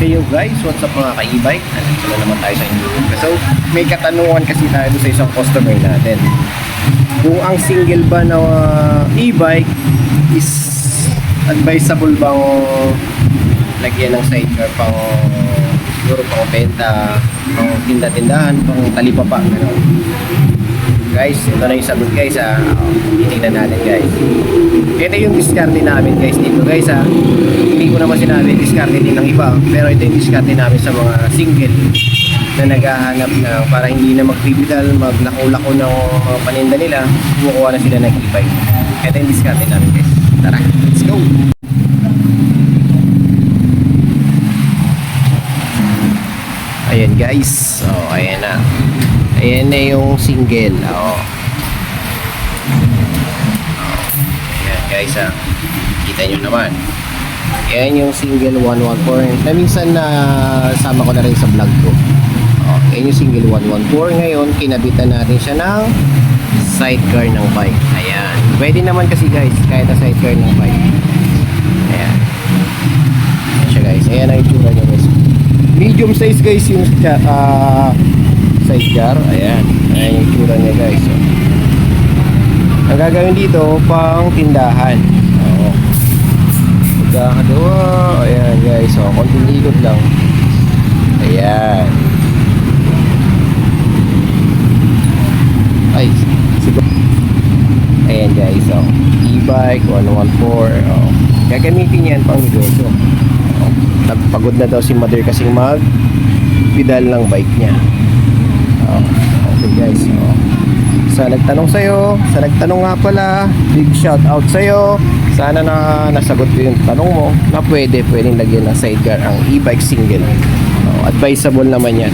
Hey guys, what's up mga ka-e-bike? Nandito na naman tayo sa YouTube. So, may katanungan kasi tayo sa isang customer natin. Kung ang single ba na e-bike is advisable bang lagyan ng sidecar pang siguro pang benta, pang tinda-tindahan, pang talipapa, gano'n. Guys, ito na yung sagot guys ha. Titingnan natin guys. Ito yung diskarte namin guys dito guys ha. Hindi ko naman sinabi diskarte din ng iba, pero ito yung diskarte namin sa mga single na naghahanap na para hindi na magpipidal, maglako-lako ng mga paninda nila, kumukuha na sila ng e-bike. Ito yung diskarte namin guys. Tara, let's go! Ayan guys, so ayan na. Ayan na yung single. Ayan guys ha. Kita nyo naman. Ayan yung single 114 na minsan na sama ko na rin sa vlog ko. Ayan yung single 114. Ngayon kinabitan natin siya ng sidecar ng bike. Ayan. Pwede naman kasi guys kahit na sidecar ng bike. Ayan. Ayan siya guys. Ayan ang itsura niya guys. Medium size guys yung sidecar. Ayan. Ayan yung itsura niya guys. So, ang gagawin dito pang tindahan. Magkakadawa. Ayan guys. So, konting likod lang. Ayan. Ay. Siguro. Ayan guys. So, e-bike 114. Gagamitin yan pang negosyo. Pagod na daw si mother kasing mag pedal ng bike niya. Okay guys. Sa nagtanong sa'yo, sa nagtanong nga pala, big shout out sa'yo. Sana na nasagot ko yung tanong mo na pwedeng lagyan ng sidecar ang e-bike single. Advisable naman yan.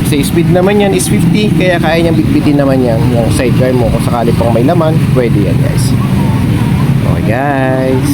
Sa speed naman yan is 50, kaya kaya niyang bitbitin naman yan yung sidecar mo. Kung sakali pang may laman, pwede yan guys. Okay guys.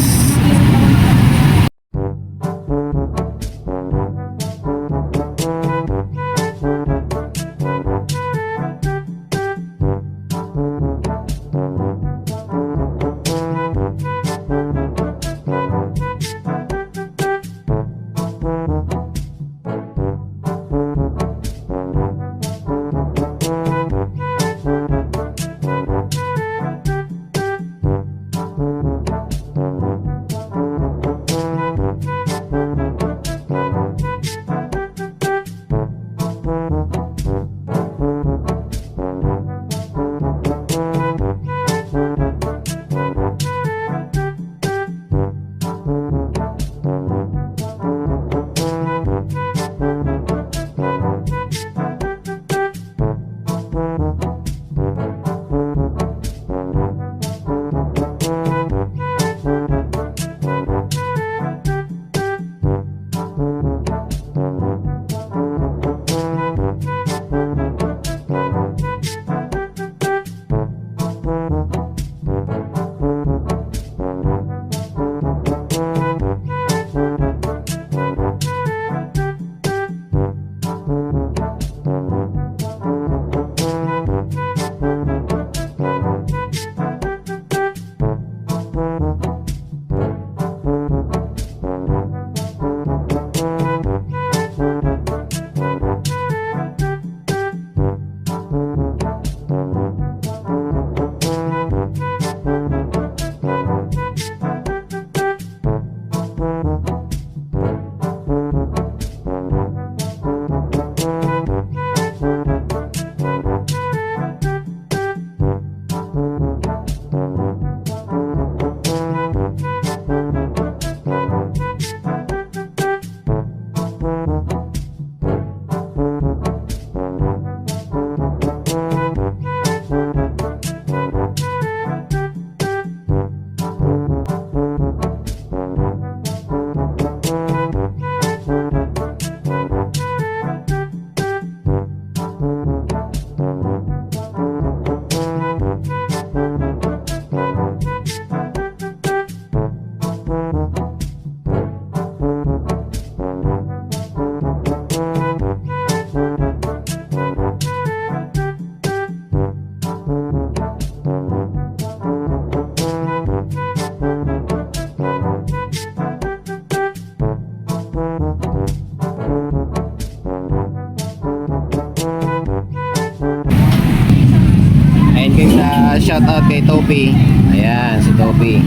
shout out kay Topi. Ayan, si Topi.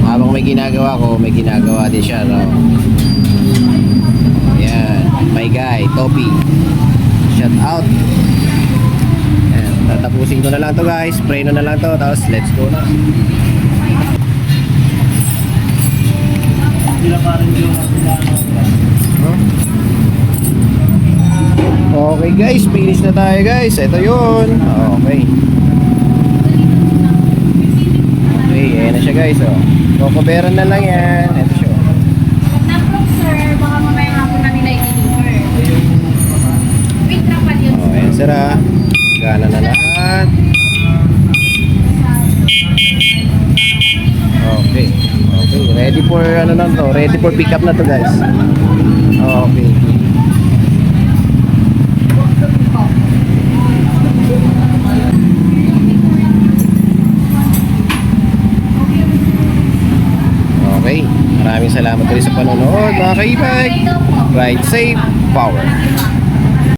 Habang may ginagawa ko, may ginagawa din siya. No? Ayan, my guy, Topi. Shout out. Ayan, tatapusin ko na lang to guys. Spray na lang to. Tapos let's go na. Okay guys, finish na tayo guys. Ito yun. Okay. Okay, ayan na siya guys. Oh. Kukuberan na lang yan. Ito siya. Naprok sir, baka mamaya nga po namin na i-deliver. Wait lang pa yun. Oh, ayan sir ah. Gana na lahat. Okay. Okay, ready for ano na to? Ready for pick up na to guys. Okay. Okay, maraming salamat ulit sa panonood mga ka-e-bike. Ride safe, power.